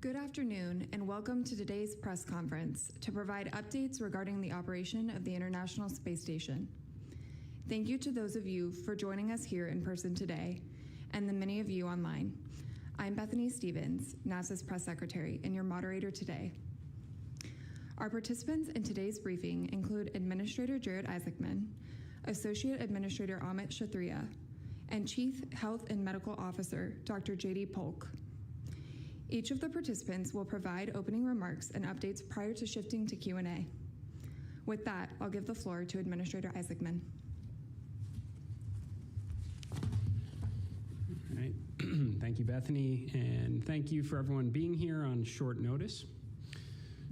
Good afternoon, and welcome to today's press conference to provide updates regarding the operation of the International Space Station. Thank you to those of you for joining us here in person today, and the many of you online. I'm Bethany Stevens, NASA's press secretary, and your moderator today. Our participants in today's briefing include Administrator Jared Isaacman, Associate Administrator Amit Kshatriya, and Chief Health and Medical Officer Dr. J.D. Polk. Each of the participants will provide opening remarks and updates prior to shifting to Q&A. With that, I'll give the floor to Administrator Isaacman. All right. Thank you, Bethany, and thank you for everyone being here on short notice.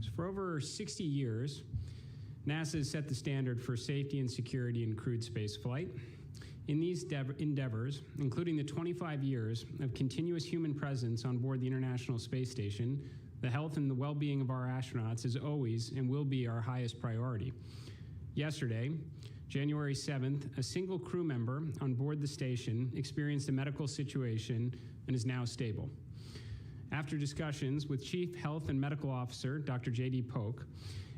So for over 60 years, NASA has set the standard for safety and security in crewed space flight. In these endeavors, including the 25 years of continuous human presence on board the International Space Station, the health and the well-being of our astronauts is always and will be our highest priority. Yesterday, January 7th, a single crew member on board the station experienced a medical situation and is now stable. After discussions with Chief Health and Medical Officer Dr. J.D. Polk,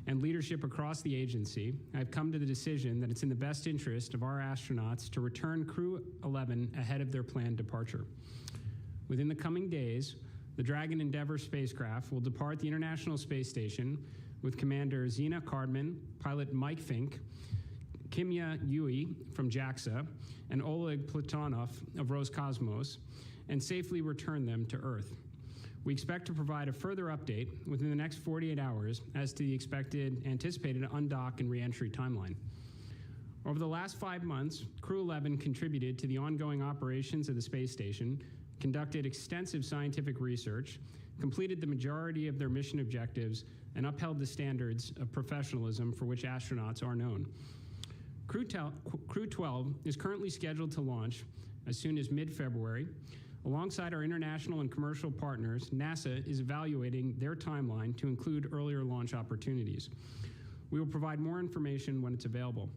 and leadership across the agency, I've come to the decision that it's in the best interest of our astronauts to return Crew 11 ahead of their planned departure. Within the coming days, the Dragon Endeavour spacecraft will depart the International Space Station with Commander Zena Cardman, pilot Mike Fink, Kimya Yui from JAXA, and Oleg Platonov of Roscosmos, and safely return them to Earth. We expect to provide a further update within the next 48 hours as to the anticipated undock and reentry timeline. Over the last 5 months, Crew 11 contributed to the ongoing operations of the space station, conducted extensive scientific research, completed the majority of their mission objectives, and upheld the standards of professionalism for which astronauts are known. Crew 12 is currently scheduled to launch as soon as mid-February. Alongside our international and commercial partners, NASA is evaluating their timeline to include earlier launch opportunities. We will provide more information when it's available.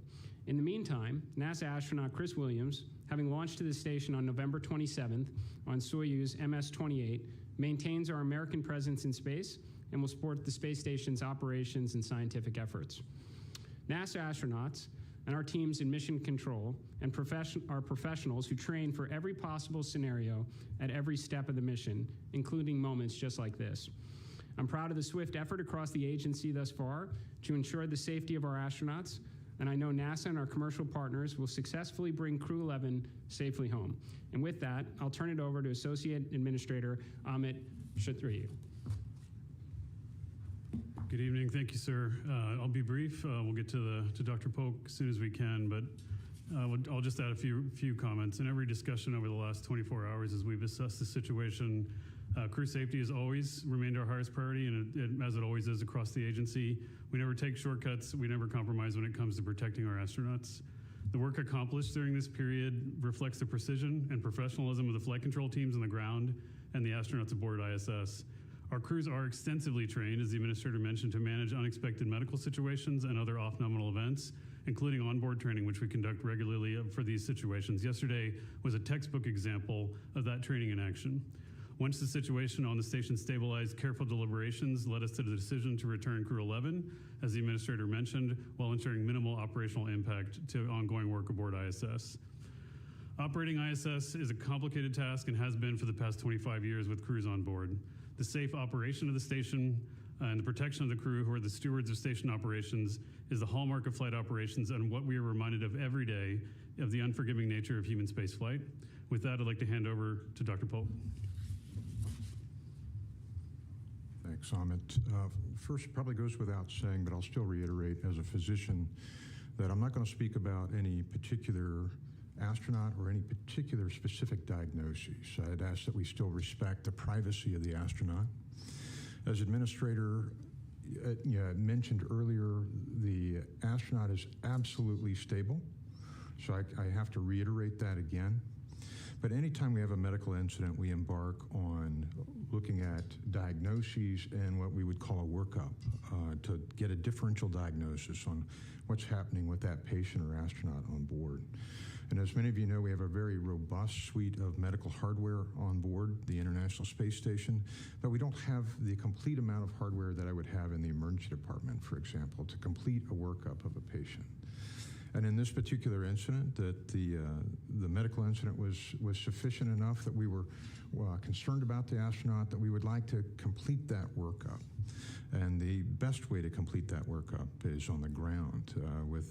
In the meantime, NASA astronaut Chris Williams, having launched to the station on November 27th on Soyuz MS-28, maintains our American presence in space and will support the space station's operations and scientific efforts. NASA astronauts and our teams in mission control and our professionals who train for every possible scenario at every step of the mission, including moments just like this. I'm proud of the swift effort across the agency thus far to ensure the safety of our astronauts, and I know NASA and our commercial partners will successfully bring Crew 11 safely home. And with that, I'll turn it over to Associate Administrator Amit Kshatriya. Good evening. Thank you, sir. I'll be brief. We'll get to Dr. Polk as soon as we can, but I'll just add a few comments. In every discussion over the last 24 hours as we've assessed the situation, crew safety has always remained our highest priority, and as it always is across the agency. We never take shortcuts. We never compromise when it comes to protecting our astronauts. The work accomplished during this period reflects the precision and professionalism of the flight control teams on the ground and the astronauts aboard ISS. Our crews are extensively trained, as the administrator mentioned, to manage unexpected medical situations and other off-nominal events, including onboard training, which we conduct regularly for these situations. Yesterday was a textbook example of that training in action. Once the situation on the station stabilized, careful deliberations led us to the decision to return Crew 11, as the administrator mentioned, while ensuring minimal operational impact to ongoing work aboard ISS. Operating ISS is a complicated task and has been for the past 25 years with crews on board. The safe operation of the station and the protection of the crew, who are the stewards of station operations, is the hallmark of flight operations and what we are reminded of every day of the unforgiving nature of human space flight. With that, I'd like to hand over to Dr. Polk. Thanks, Amit. First, probably goes without saying, but I'll still reiterate as a physician that I'm not going to speak about any particular astronaut or any particular specific diagnoses. I'd ask that we still respect the privacy of the astronaut. As administrator mentioned earlier, the astronaut is absolutely stable, so I have to reiterate that again. But anytime we have a medical incident, we embark on looking at diagnoses and what we would call a workup to get a differential diagnosis on what's happening with that patient or astronaut on board. And as many of you know, we have a very robust suite of medical hardware on board the International Space Station, but we don't have the complete amount of hardware that I would have in the emergency department, for example, to complete a workup of a patient. And in this particular incident, that the medical incident was sufficient enough that we were concerned about the astronaut, that we would like to complete that workup. And the best way to complete that workup is on the ground,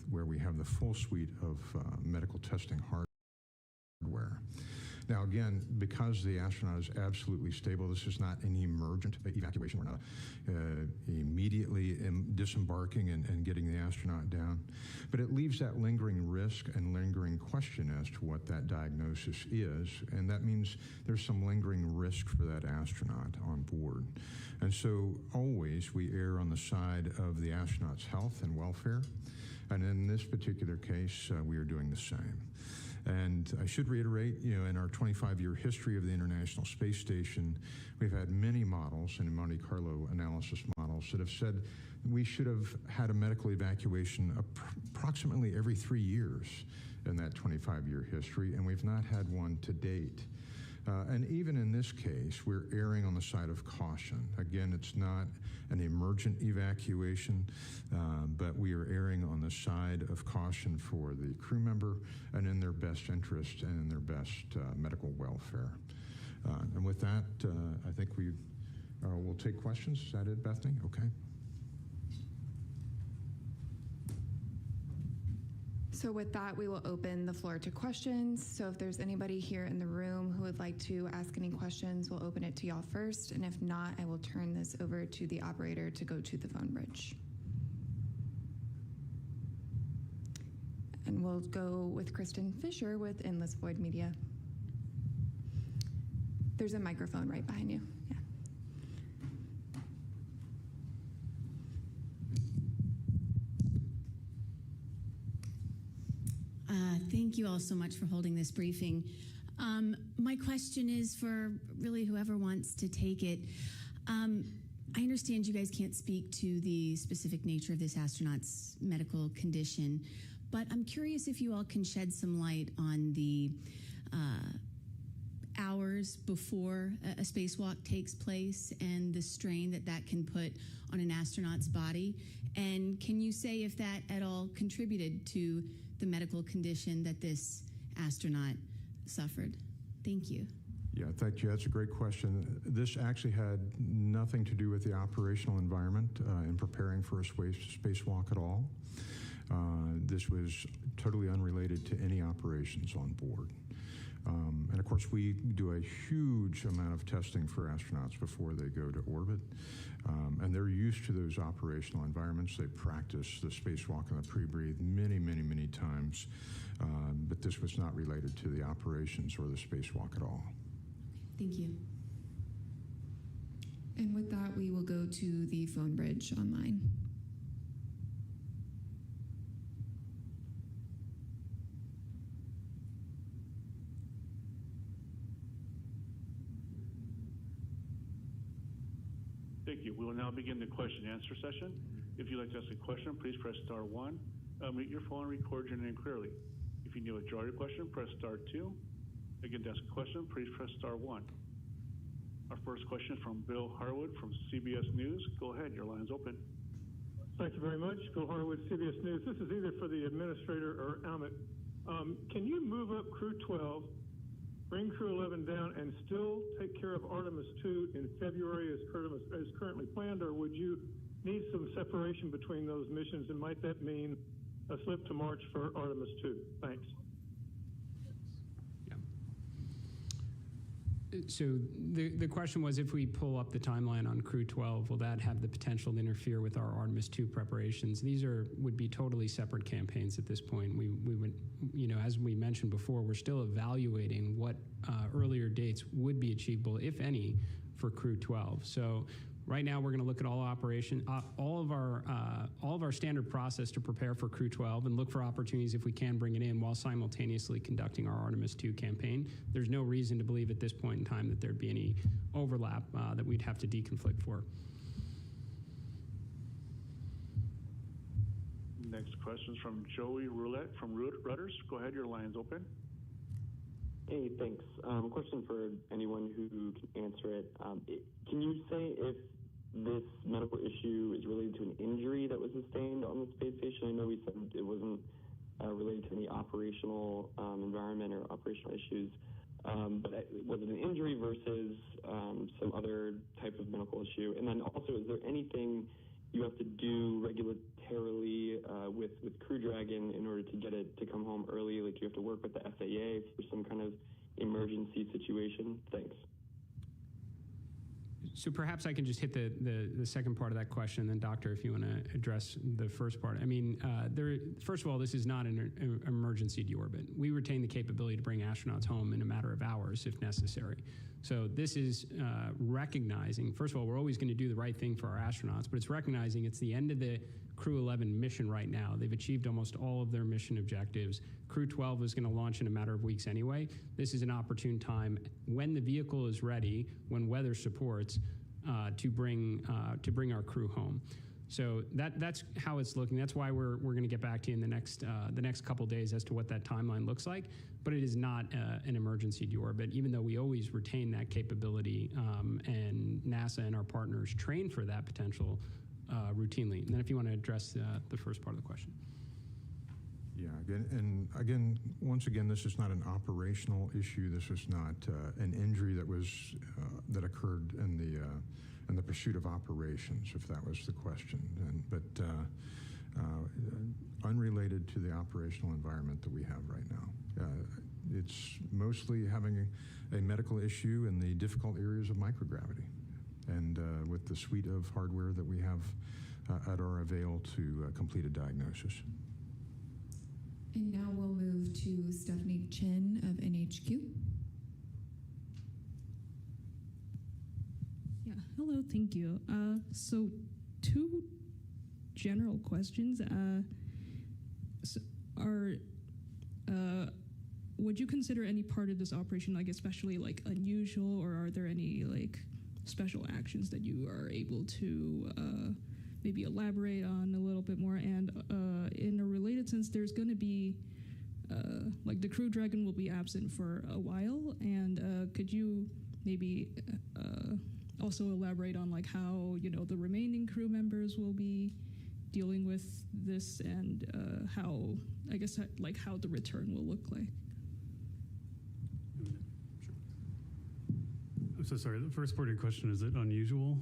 where we have the full suite of medical testing hardware. Now, again, because the astronaut is absolutely stable, this is not an emergent evacuation. We're not immediately disembarking and getting the astronaut down. But it leaves that lingering risk and lingering question as to what that diagnosis is. And that means there's some lingering risk for that astronaut on board. And so always we err on the side of the astronaut's health and welfare. And in this particular case, we are doing the same. And I should reiterate, in our 25-year history of the International Space Station, we've had many models and Monte Carlo analysis models that have said we should have had a medical evacuation approximately every 3 years in that 25-year history, and we've not had one to date. And even in this case, we're erring on the side of caution. Again, it's not an emergent evacuation, but we are erring on the side of caution for the crew member and in their best interest and in their best medical welfare. And with that, I think we will take questions. Is that it, Bethany? Okay. So with that, we will open the floor to questions. So if there's anybody here in the room who would like to ask any questions, we'll open it to y'all first. And if not, I will turn this over to the operator to go to the phone bridge. And we'll go with Kristen Fisher with Endless Void Media. There's a microphone right behind you. Yeah. Thank you all so much for holding this briefing. My question is for really whoever wants to take it. I understand you guys can't speak to the specific nature of this astronaut's medical condition, but I'm curious if you all can shed some light on the hours before a spacewalk takes place and the strain that that can put on an astronaut's body. And can you say if that at all contributed to the medical condition that this astronaut suffered? Thank you. Yeah, thank you. That's a great question. This actually had nothing to do with the operational environment in preparing for a spacewalk at all. This was totally unrelated to any operations on board. And of course, we do a huge amount of testing for astronauts before they go to orbit. And they're used to those operational environments. They practice the spacewalk and the pre-breathe many, many, many times. But this was not related to the operations or the spacewalk at all. Thank you. And with that, we will go to the phone bridge online. Thank you. We will now begin the question and answer session. If you'd like to ask a question, please press star one. Unmute your phone and record your name clearly. If you need to withdraw your question, press star two. Again, to ask a question, please press star one. Our first question is from Bill Harwood from CBS News. Go ahead, your line is open. Thank you very much. Bill Harwood, CBS News. This is either for the administrator or Amit. Can you move up Crew 12, bring Crew 11 down, and still take care of Artemis 2 in February as currently planned, or would you need some separation between those missions, and might that mean a slip to March for Artemis 2? Thanks. So the question was, if we pull up the timeline on Crew 12, will that have the potential to interfere with our Artemis 2 preparations? These would be totally separate campaigns at this point. We would, as we mentioned before, we're still evaluating what earlier dates would be achievable, if any, for Crew 12. So right now, we're going to look at all of our standard process to prepare for Crew 12 and look for opportunities if we can bring it in while simultaneously conducting our Artemis 2 campaign. There's no reason to believe at this point in time that there'd be any overlap that we'd have to deconflict for. Next question is from Joey Roulette from Reuters. Go ahead, your line is open. Hey, thanks. Question for anyone who can answer it. Can you say if this medical issue is related to an injury that was sustained on the space station? I know we said it wasn't related to any operational environment or operational issues, but was it an injury versus some other type of medical issue? And then also, is there anything you have to do regulatorily with Crew Dragon in order to get it to come home early? Like, you have to work with the FAA for some kind of emergency situation? Thanks. So perhaps I can just hit the second part of that question, and then Doctor, if you want to address the first part. I mean, first of all, this is not an emergency deorbit. We retain the capability to bring astronauts home in a matter of hours if necessary. So this is recognizing, first of all, we're always going to do the right thing for our astronauts, but it's recognizing it's the end of the Crew 11 mission right now. They've achieved almost all of their mission objectives. Crew 12 is going to launch in a matter of weeks anyway. This is an opportune time when the vehicle is ready, when weather supports, to bring our crew home. So that's how it's looking. That's why we're going to get back to you in the next couple days as to what that timeline looks like. But it is not an emergency deorbit, even though we always retain that capability, and NASA and our partners train for that potential routinely. And then if you want to address the first part of the question. Yeah, once again, this is not an operational issue. This is not an injury that occurred in the pursuit of operations, if that was the question. But unrelated to the operational environment that we have right now. It's mostly having a medical issue in the difficult areas of microgravity, and with the suite of hardware that we have at our avail to complete a diagnosis. And now we'll move to Stephanie Chin of NHQ. Yeah, hello, thank you. So, two general questions. Would you consider any part of this operation, like especially like unusual, or are there any like special actions that you are able to maybe elaborate on a little bit more? And in a related sense, there's going to be like the Crew Dragon will be absent for a while, and could you maybe also elaborate on like how the remaining crew members will be dealing with this, and how how the return will look like? I'm so sorry. The first part of your question, is it unusual?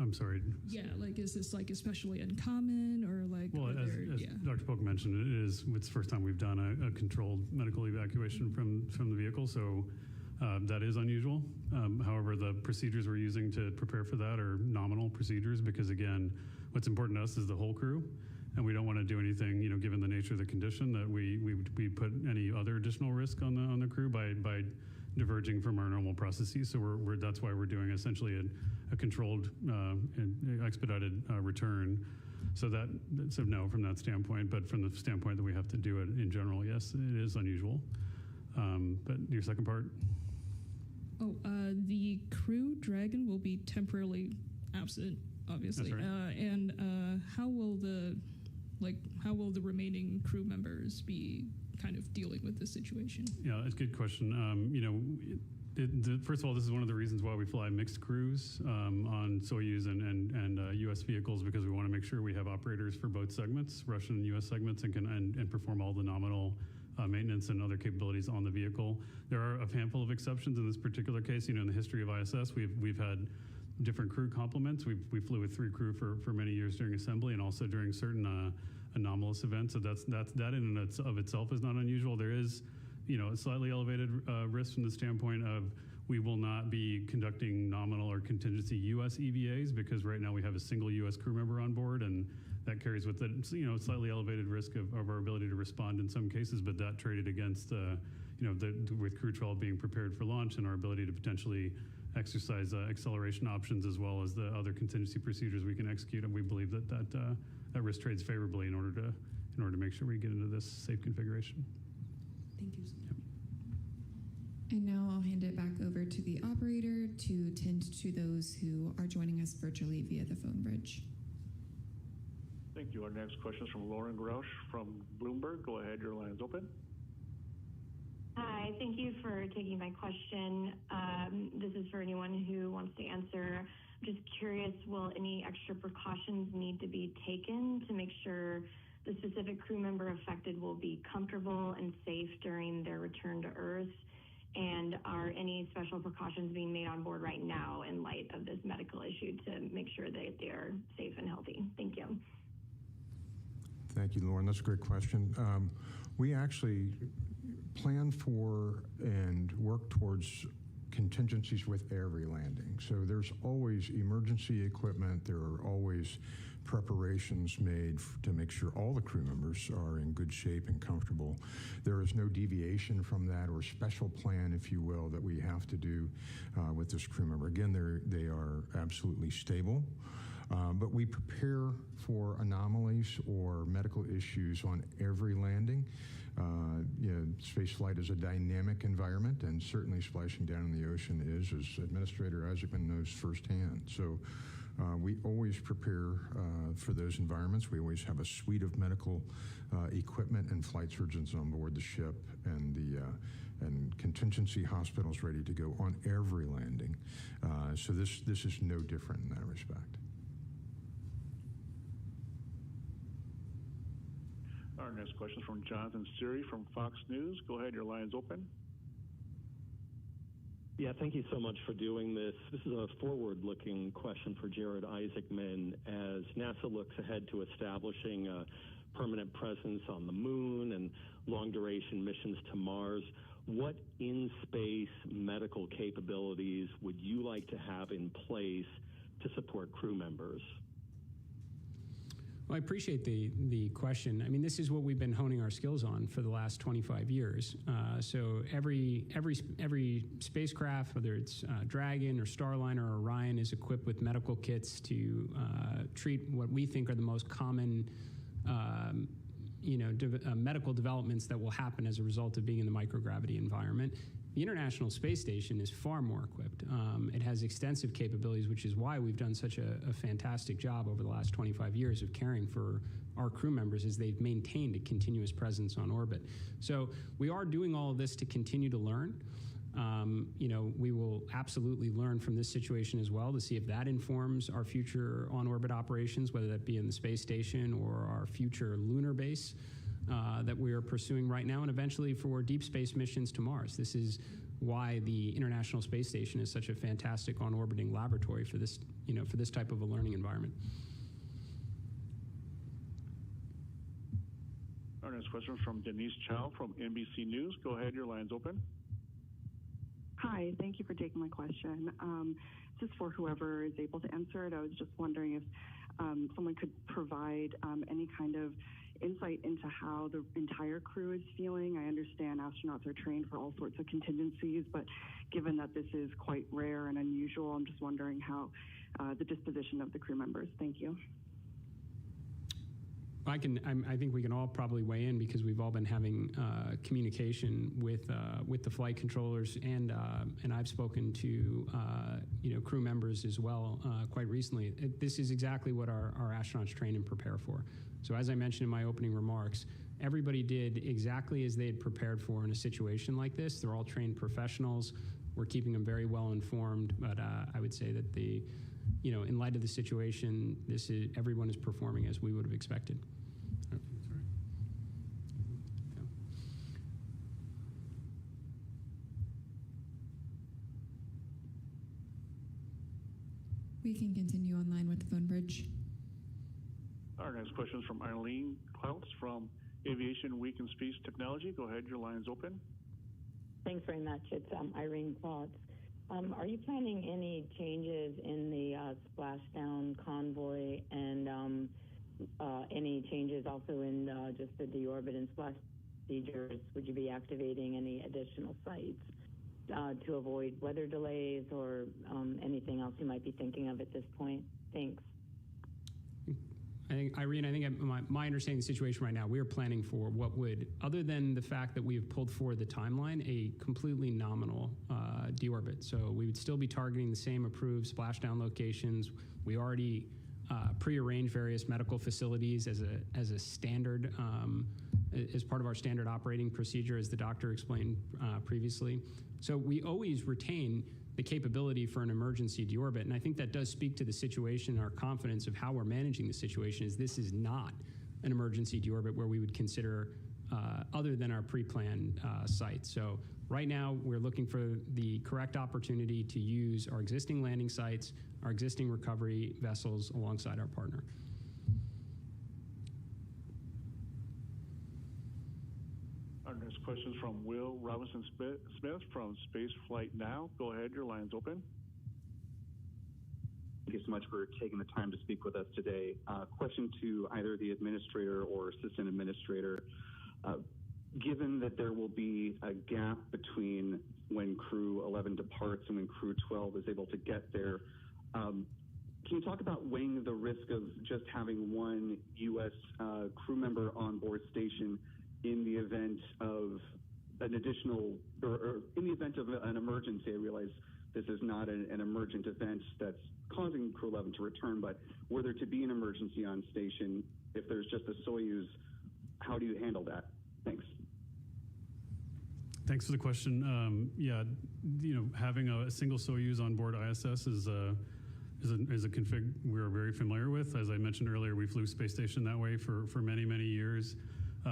I'm sorry. Yeah, like is this like especially uncommon, or like? Well, as Dr. Polk mentioned, it's the first time we've done a controlled medical evacuation from the vehicle, so that is unusual. However, the procedures we're using to prepare for that are nominal procedures, because again, what's important to us is the whole crew, and we don't want to do anything, given the nature of the condition, that we put any other additional risk on the crew by diverging from our normal processes. So that's why we're doing essentially a controlled and expedited return. So no, from that standpoint, but from the standpoint that we have to do it in general, yes, it is unusual. But your second part? Oh, the Crew Dragon will be temporarily absent, obviously. That's right. And how will the remaining crew members be kind of dealing with this situation? Yeah, that's a good question. First of all, this is one of the reasons why we fly mixed crews on Soyuz and U.S. vehicles, because we want to make sure we have operators for both segments, Russian and U.S. segments, and perform all the nominal maintenance and other capabilities on the vehicle. There are a handful of exceptions in this particular case. In the history of ISS, we've had different crew complements. We flew with 3 crew for many years during assembly, and also during certain anomalous events. So that in and of itself is not unusual. There is, a slightly elevated risk from the standpoint of we will not be conducting nominal or contingency U.S. EVAs, because right now we have a single U.S. crew member on board, and that carries with it, slightly elevated risk of our ability to respond in some cases. But that traded against, with Crew 12 being prepared for launch and our ability to potentially exercise acceleration options, as well as the other contingency procedures we can execute, and we believe that risk trades favorably in order to make sure we get into this safe configuration. Thank you. And now I'll hand it back over to the operator to tend to those who are joining us virtually via the phone bridge. Thank you. Our next question is from Lauren Grouch from Bloomberg. Go ahead, your line is open. Hi, thank you for taking my question. This is for anyone who wants to answer. I'm just curious, will any extra precautions need to be taken to make sure the specific crew member affected will be comfortable and safe during their return to Earth? And are any special precautions being made on board right now in light of this medical issue to make sure that they are safe and healthy? Thank you. Thank you, Lauren. That's a great question. We actually plan for and work towards contingencies with every landing. So there's always emergency equipment. There are always preparations made to make sure all the crew members are in good shape and comfortable. There is no deviation from that or special plan, if you will, that we have to do with this crew member. Again, they are absolutely stable. But we prepare for anomalies or medical issues on every landing. Space flight is a dynamic environment, and certainly splashing down in the ocean is, as Administrator Isaacman knows firsthand. So we always prepare for those environments. We always have a suite of medical equipment and flight surgeons on board the ship, and contingency hospitals ready to go on every landing. So this is no different in that respect. Our next question is from Jonathan Siri from Fox News. Go ahead, your line is open. Yeah, thank you so much for doing this. This is a forward-looking question for Jared Isaacman. As NASA looks ahead to establishing a permanent presence on the moon and long-duration missions to Mars, what in-space medical capabilities would you like to have in place to support crew members? Well, I appreciate the question. I mean, this is what we've been honing our skills on for the last 25 years. So every spacecraft, whether it's Dragon or Starliner or Orion, is equipped with medical kits to treat what we think are the most common medical developments that will happen as a result of being in the microgravity environment. The International Space Station is far more equipped. It has extensive capabilities, which is why we've done such a fantastic job over the last 25 years of caring for our crew members as they've maintained a continuous presence on orbit. So we are doing all of this to continue to learn. We will absolutely learn from this situation as well to see if that informs our future on-orbit operations, whether that be in the space station or our future lunar base that we are pursuing right now, and eventually for deep space missions to Mars. This is why the International Space Station is such a fantastic on-orbiting laboratory for this, for this type of a learning environment. Our next question is from Denise Chow from NBC News. Go ahead, your line's open. Hi, thank you for taking my question. Just for whoever is able to answer it, I was just wondering if someone could provide any kind of insight into how the entire crew is feeling. I understand astronauts are trained for all sorts of contingencies, but given that this is quite rare and unusual, I'm just wondering how the disposition of the crew members. Thank you. I think we can all probably weigh in because we've all been having communication with the flight controllers, and I've spoken to crew members as well quite recently. This is exactly what our astronauts train and prepare for. So as I mentioned in my opening remarks, everybody did exactly as they had prepared for in a situation like this. They're all trained professionals. We're keeping them very well informed, but I would say that in light of the situation, everyone is performing as we would have expected. We can continue online with the phone bridge. Our next question is from Eileen Klautz from Aviation Week in Space Technology. Go ahead, your line is open. Thanks very much. It's Irene Klautz. Are you planning any changes in the splashdown convoy and any changes also in just the deorbit and splash procedures? Would you be activating any additional sites to avoid weather delays or anything else you might be thinking of at this point? Thanks. Irene, my understanding of the situation right now, we are planning for what would, other than the fact that we have pulled forward the timeline, a completely nominal deorbit. So we would still be targeting the same approved splashdown locations. We already prearranged various medical facilities as a standard, as part of our standard operating procedure, as the doctor explained previously. So we always retain the capability for an emergency deorbit. And I think that does speak to the situation and our confidence of how we're managing the situation. Is this is not an emergency deorbit where we would consider other than our pre-planned site. So right now we're looking for the correct opportunity to use our existing landing sites, our existing recovery vessels alongside our partner. Our next question is from Will Robinson Smith from Space Flight Now. Go ahead, your line's open. Thank you so much for taking the time to speak with us today. Question to either the administrator or assistant administrator. Given that there will be a gap between when Crew 11 departs and when Crew 12 is able to get there, can you talk about weighing the risk of just having one U.S. crew member on board station in the event of an additional, or in the event of an emergency? I realize this is not an emergent event that's causing Crew 11 to return, but were there to be an emergency on station, if there's just a Soyuz, how do you handle that? Thanks. Thanks for the question. Having a single Soyuz on board ISS is a config we're very familiar with. As I mentioned earlier, we flew space station that way for many, many years.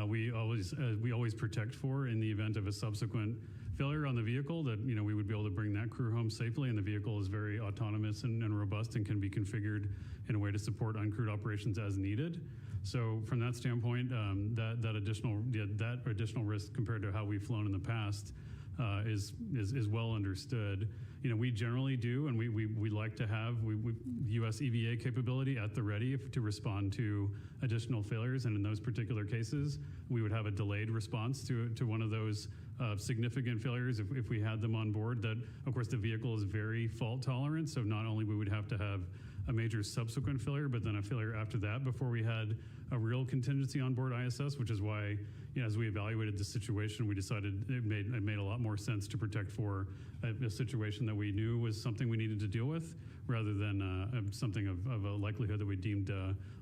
We always protect for in the event of a subsequent failure on the vehicle that we would be able to bring that crew home safely, and the vehicle is very autonomous and robust and can be configured in a way to support uncrewed operations as needed. So from that standpoint, that additional risk compared to how we've flown in the past is well understood. we generally do, and we like to have U.S. EVA capability at the ready to respond to additional failures. And in those particular cases, we would have a delayed response to one of those significant failures if we had them on board. That, of course, the vehicle is very fault tolerant, so not only we would have to have a major subsequent failure, but then a failure after that before we had a real contingency on board ISS, which is why, as we evaluated the situation, we decided it made a lot more sense to protect for a situation that we knew was something we needed to deal with, rather than something of a likelihood that we deemed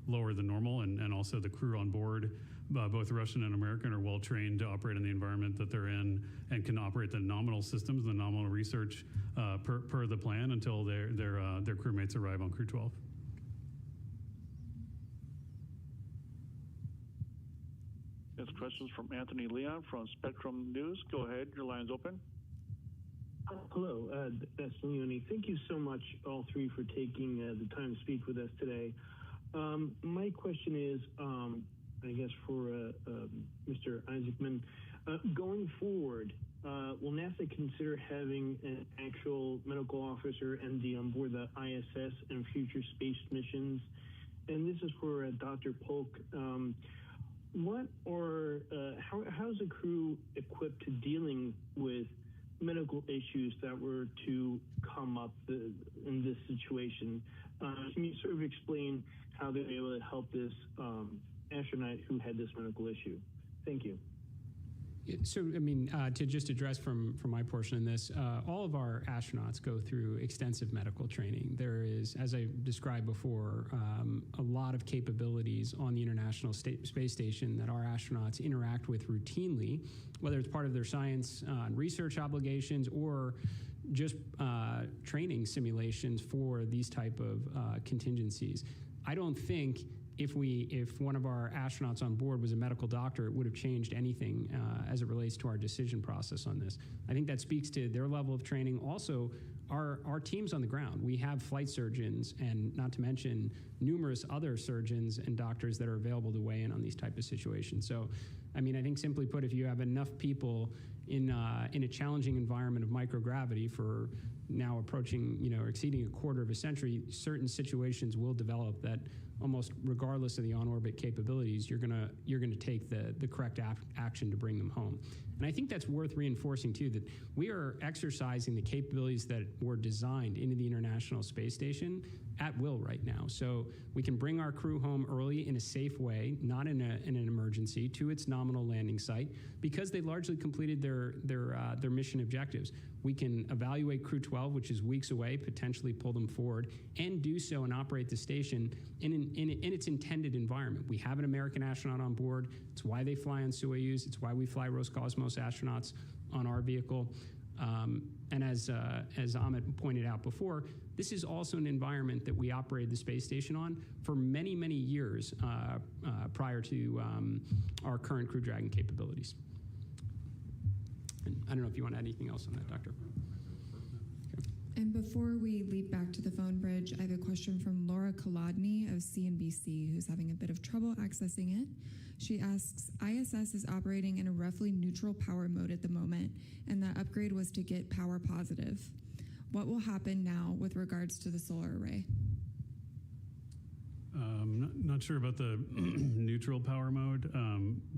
lower than normal. And also the crew on board, both Russian and American, are well trained to operate in the environment that they're in and can operate the nominal systems, the nominal research per the plan until their crewmates arrive on Crew 12. Next question is from Anthony Leon from Spectrum News. Go ahead, your line's open. Hello, that's Leone. Thank you so much, all three, for taking the time to speak with us today. My question is, I guess, for Mr. Isaacman. Going forward, will NASA consider having an actual medical officer, MD, on board the ISS and future space missions? And this is for Dr. Polk. How's the crew equipped to dealing with medical issues that were to come up in this situation? Can you sort of explain how they were able to help this astronaut who had this medical issue? Thank you. So, I mean, to just address from my portion in this, all of our astronauts go through extensive medical training. There is, as I described before, a lot of capabilities on the International Space Station that our astronauts interact with routinely, whether it's part of their science and research obligations or just training simulations for these type of contingencies. I don't think if one of our astronauts on board was a medical doctor, it would have changed anything as it relates to our decision process on this. I think that speaks to their level of training. Also, our teams on the ground. We have flight surgeons, and not to mention numerous other surgeons and doctors that are available to weigh in on these type of situations. So, I mean, I think simply put, if you have enough people in a challenging environment of microgravity for now approaching, or exceeding a quarter of a century, certain situations will develop that almost regardless of the on-orbit capabilities, you're gonna take the correct action to bring them home. And I think that's worth reinforcing too, that we are exercising the capabilities that were designed into the International Space Station at will right now. So we can bring our crew home early in a safe way, not in an emergency, to its nominal landing site, because they largely completed their mission objectives. We can evaluate Crew 12, which is weeks away, potentially pull them forward, and do so and operate the station in its intended environment. We have an American astronaut on board. It's why they fly on Soyuz. It's why we fly Roscosmos astronauts on our vehicle. And as Amit pointed out before, this is also an environment that we operated the space station on for many, many years prior to our current Crew Dragon capabilities. And I don't know if you want to add anything else on that, Doctor. Okay. And before we leap back to the phone bridge, I have a question from Laura Kolodny of CNBC, who's having a bit of trouble accessing it. She asks, ISS is operating in a roughly neutral power mode at the moment, and that upgrade was to get power positive. What will happen now with regards to the solar array? Not sure about the neutral power mode.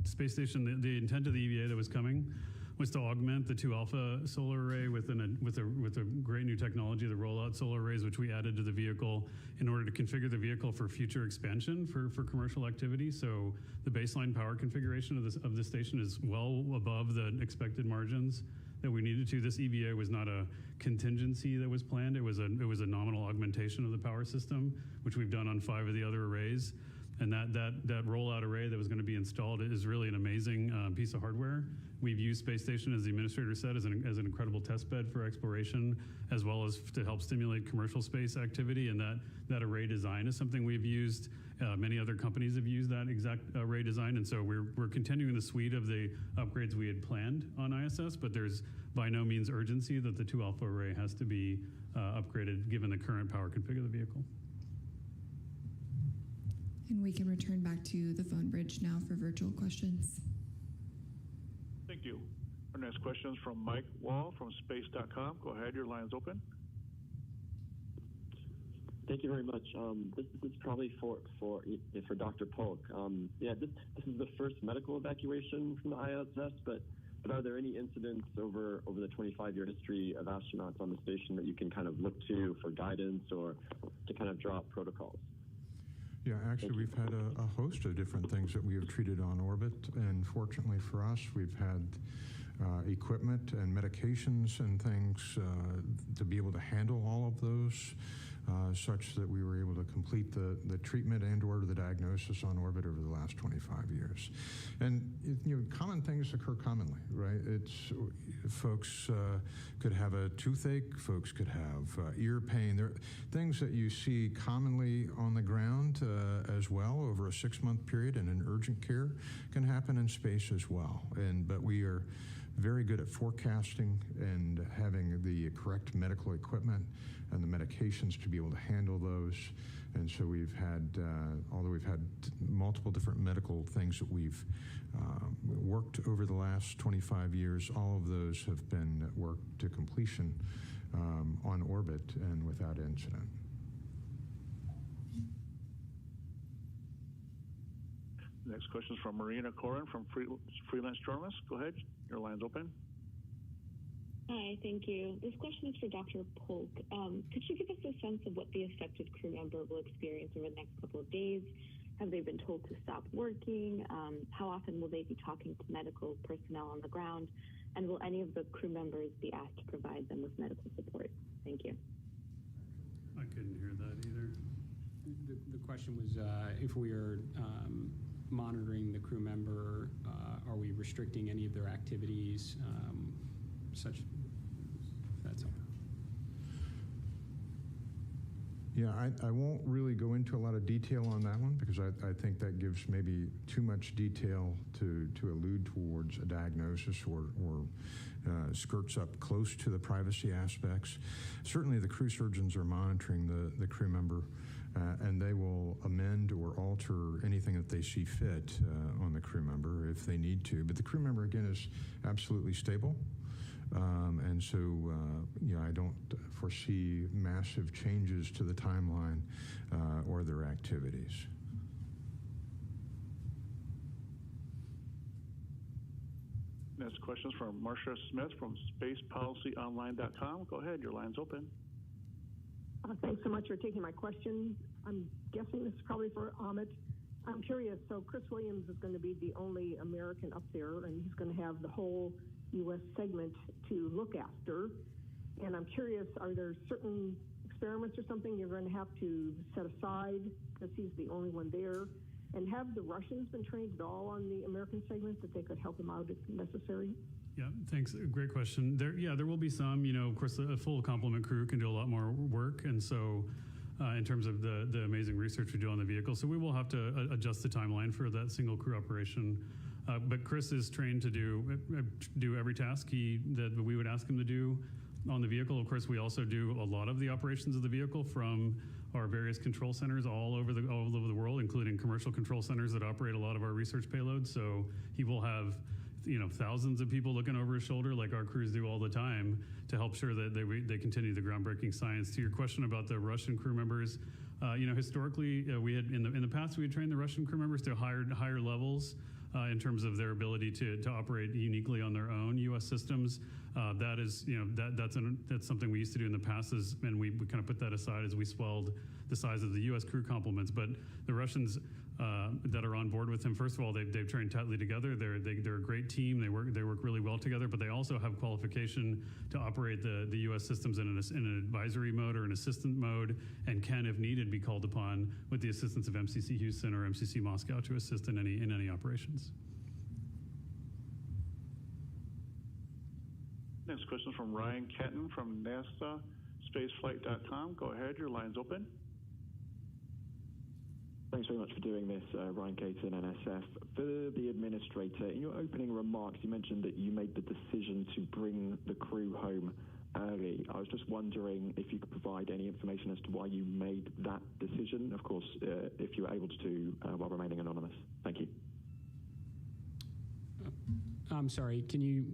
Space Station, the intent of the EVA that was coming was to augment the 2 Alpha solar array with a great new technology, the rollout solar arrays, which we added to the vehicle in order to configure the vehicle for future expansion for commercial activity. So the baseline power configuration of the station is well above the expected margins that we needed to. This EVA was not a contingency that was planned. It was a nominal augmentation of the power system, which we've done on 5 of the other arrays. And that rollout array that was going to be installed is really an amazing piece of hardware. We've used Space Station, as the administrator said, as an incredible test bed for exploration, as well as to help stimulate commercial space activity. And that array design is something we've used. Many other companies have used that exact array design. And so we're continuing the suite of the upgrades we had planned on ISS, but there's by no means urgency that the 2 Alpha array has to be upgraded given the current power config of the vehicle. And we can return back to the phone bridge now for virtual questions. Thank you. Our Next question is from Mike Wall from space.com. Go ahead, your line is open. Thank you very much. This is probably for Dr. Polk. This is the first medical evacuation from the ISS, but are there any incidents over the 25-year history of astronauts on the station that you can kind of look to for guidance or to kind of draw up protocols? Yeah, actually, we've had a host of different things that we have treated on orbit, and fortunately for us, we've had equipment and medications and things to be able to handle all of those, such that we were able to complete the treatment and or the diagnosis on orbit over the last 25 years. And common things occur commonly, right? It's folks could have a toothache, folks could have ear pain. There are things that you see commonly on the ground as well over a 6-month period, and in urgent care can happen in space as well. But we are very good at forecasting and having the correct medical equipment and the medications to be able to handle those. And so we've had, although we've had multiple different medical things that we've worked over the last 25 years, all of those have been worked to completion on orbit and without incident. Next question is from Marina Corin from Freelance Journalist. Go ahead, your line's open. Hi, thank you. This question is for Dr. Polk. Could you give us a sense of what the affected crew member will experience over the next couple of days? Have they been told to stop working? How often will they be talking to medical personnel on the ground? And will any of the crew members be asked to provide them with medical support? Thank you. I couldn't hear that either. The question was if we are monitoring the crew member, are we restricting any of their activities, such? That's all. Yeah, I won't really go into a lot of detail on that one because I think that gives maybe too much detail to allude towards a diagnosis or skirts up close to the privacy aspects. Certainly the crew surgeons are monitoring the crew member and they will amend or alter anything that they see fit on the crew member if they need to. But the crew member, again, is absolutely stable. And so, I don't foresee massive changes to the timeline or their activities. Next question is from Marcia Smith from SpacePolicyOnline.com. Go ahead, your line's open. Thanks so much for taking my question. I'm guessing this is probably for Amit. I'm curious, so Chris Williams is going to be the only American up there, and he's going to have the whole U.S. segment to look after. And I'm curious, are there certain experiments or something you're going to have to set aside because he's the only one there? And have the Russians been trained at all on the American segment that they could help him out if necessary? Yeah, thanks. Great question. There will be some. Of course, a full complement crew can do a lot more work, and so in terms of the amazing research we do on the vehicle, so we will have to adjust the timeline for that single crew operation. But Chris is trained to do every task that we would ask him to do on the vehicle. Of course, we also do a lot of the operations of the vehicle from our various control centers all over the world, including commercial control centers that operate a lot of our research payloads. So he will have thousands of people looking over his shoulder like our crews do all the time to help sure that they continue the groundbreaking science. To your question about the Russian crew members, historically we had in the past we had trained the Russian crew members to higher levels in terms of their ability to operate uniquely on their own U.S. systems. That is that's something we used to do in the past, and we kind of put that aside as we swelled the size of the U.S. crew complements. But the Russians that are on board with him, first of all, they've trained tightly together. They're a great team. They work really well together. But they also have qualification to operate the U.S. systems in an advisory mode or an assistant mode, and can, if needed, be called upon with the assistance of MCC Houston or MCC Moscow to assist in any operations. Next question is from Ryan Kenton from NASA Spaceflight.com. Go ahead, your line's open. Thanks very much for doing this, Ryan Caton, NSF. For the administrator, in your opening remarks, you mentioned that you made the decision to bring the crew home early. I was just wondering if you could provide any information as to why you made that decision, of course, if you were able to, while remaining anonymous. Thank you. I'm sorry, can you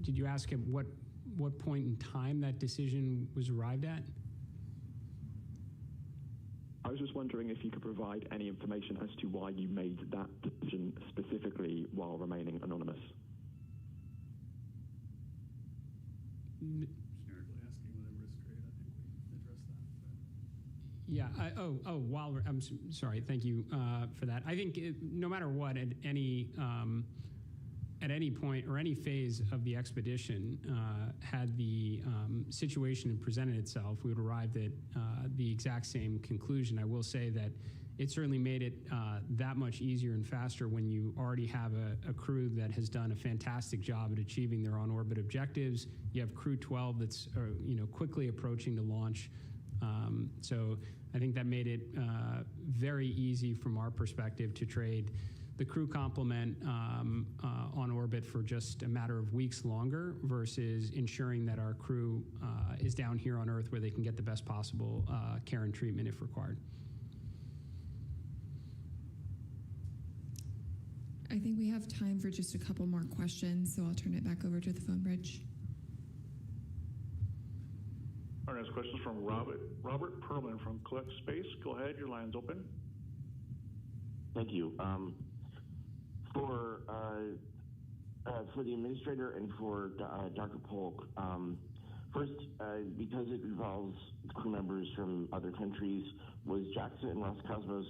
did you ask at what point in time that decision was arrived at? I was just wondering if you could provide any information as to why you made that decision specifically while remaining anonymous. Generically asking whatever is straight. I think we addressed that. Yeah. I'm sorry. Thank you for that. I think no matter what, at any point or any phase of the expedition, had the situation presented itself, we would arrive at the exact same conclusion. I will say that it certainly made it that much easier and faster when you already have a crew that has done a fantastic job at achieving their on-orbit objectives. You have Crew 12 that's quickly approaching to launch. So I think that made it very easy from our perspective to trade the crew complement on orbit for just a matter of weeks longer versus ensuring that our crew is down here on Earth where they can get the best possible care and treatment if required. I think we have time for just a couple more questions, so I'll turn it back over to the phone bridge. Our next question is from Robert Perlman from Collect Space. Go ahead, your line's open. Thank you. For the administrator and for Dr. Polk, first, because it involves crew members from other countries, was JAXA and Roscosmos,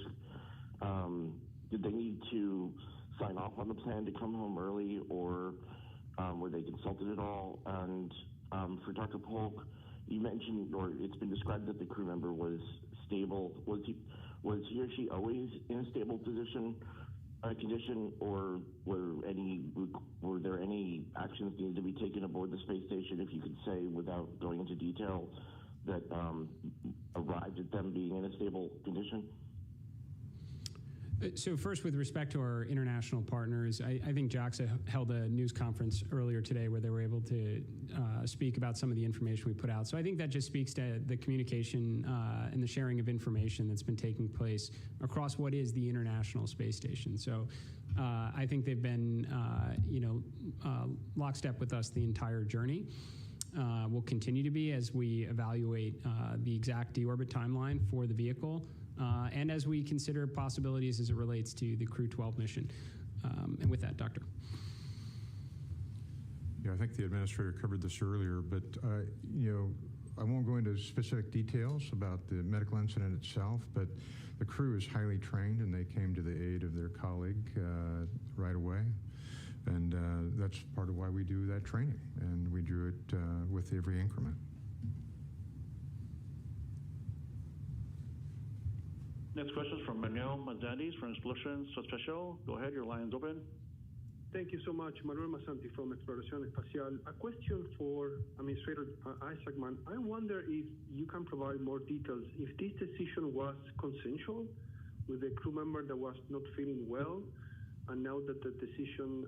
did they need to sign off on the plan to come home early, or were they consulted at all? And for Dr. Polk, you mentioned, or it's been described that the crew member was stable. Was he or she always in a stable condition, or were there any actions needed to be taken aboard the space station, if you could say, without going into detail, that arrived at them being in a stable condition? So first, with respect to our international partners, I think JAXA held a news conference earlier today where they were able to speak about some of the information we put out. So I think that just speaks to the communication and the sharing of information that's been taking place across what is the International Space Station. So I think they've been, lockstep with us the entire journey. Will continue to be as we evaluate the exact deorbit timeline for the vehicle. And as we consider possibilities as it relates to the Crew 12 mission. And with that, Doctor. Yeah, I think the administrator covered this earlier, but I won't go into specific details about the medical incident itself, but the crew is highly trained and they came to the aid of their colleague right away. And that's part of why we do that training, and we do it with every increment. Next question is from Manuel Mazzanti from Exploración Espacial. Go ahead, your line's open. Thank you so much. Manuel Mazzanti from Exploración Espacial. A question for Administrator Isaacman. I wonder if you can provide more details. If this decision was consensual with a crew member that was not feeling well, and now that the decision,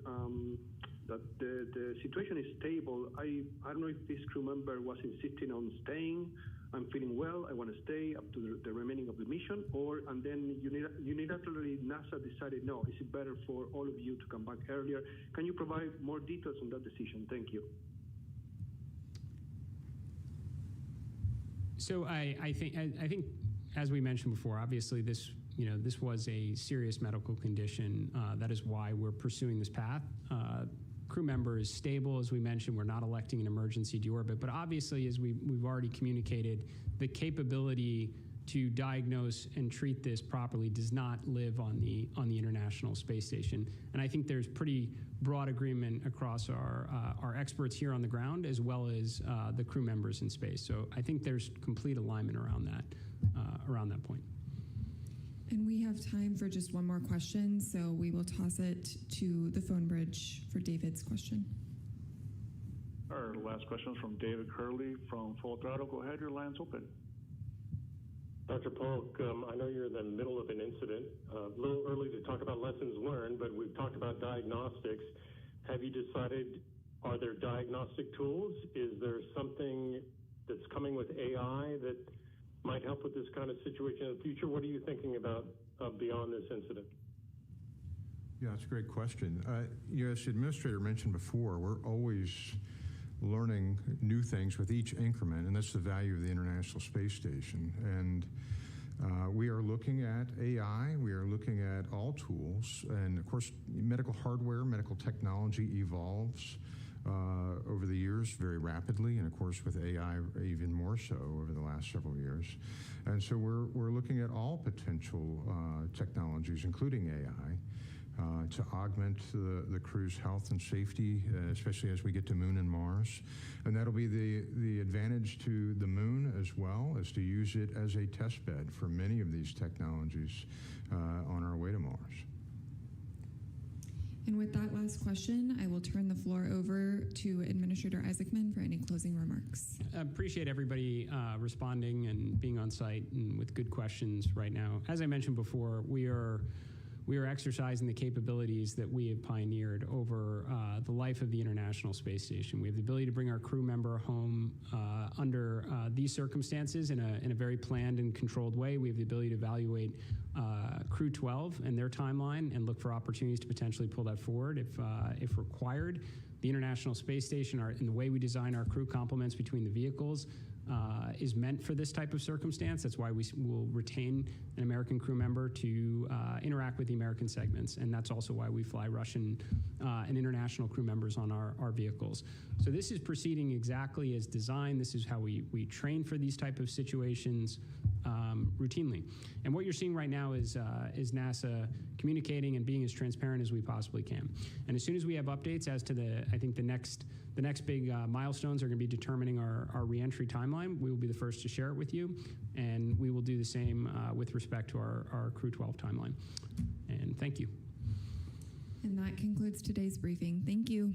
that the situation is stable, I don't know if this crew member was insisting on staying. I'm feeling well, I want to stay up to the remaining of the mission, and then unilaterally NASA decided, no, is it better for all of you to come back earlier? Can you provide more details on that decision? Thank you. So I think, as we mentioned before, obviously this was a serious medical condition. That is why we're pursuing this path. Crew member is stable, as we mentioned. We're not electing an emergency deorbit, but obviously, as we've already communicated, the capability to diagnose and treat this properly does not live on the International Space Station. And I think there's pretty broad agreement across our experts here on the ground, as well as the crew members in space. So I think there's complete alignment around that point. And we have time for just one more question, so we will toss it to the phone bridge for David's question. Our last question is from David Curley from Full Throttle. Go ahead, your line's open. Dr. Polk, I know you're in the middle of an incident. A little early to talk about lessons learned, but we've talked about diagnostics. Have you decided, are there diagnostic tools? Is there something that's coming with AI that might help with this kind of situation in the future? What are you thinking about beyond this incident? Yeah, that's a great question. As the administrator mentioned before, we're always learning new things with each increment, and that's the value of the International Space Station. And we are looking at AI, we are looking at all tools, and of course, medical hardware, medical technology evolves over the years very rapidly, and of course with AI even more so over the last several years. And so we're looking at all potential technologies, including AI, to augment the crew's health and safety, especially as we get to Moon and Mars. And that'll be the advantage to the Moon as well, as to use it as a test bed for many of these technologies on our way to Mars. And with that last question, I will turn the floor over to Administrator Isaacman for any closing remarks. I appreciate everybody responding and being on site and with good questions right now. As I mentioned before, we are exercising the capabilities that we have pioneered over the life of the International Space Station. We have the ability to bring our crew member home under these circumstances in a very planned and controlled way. We have the ability to evaluate Crew 12 and their timeline and look for opportunities to potentially pull that forward if required. The International Space Station, and the way we design our crew complements between the vehicles, is meant for this type of circumstance. That's why we will retain an American crew member to interact with the American segments, and that's also why we fly Russian and international crew members on our vehicles. So this is proceeding exactly as designed. This is how we train for these type of situations routinely. And what you're seeing right now is NASA communicating and being as transparent as we possibly can. And as soon as we have updates as to the next big milestones are going to be determining our reentry timeline, we will be the first to share it with you, and we will do the same with respect to our Crew 12 timeline. And thank you. And that concludes today's briefing. Thank you.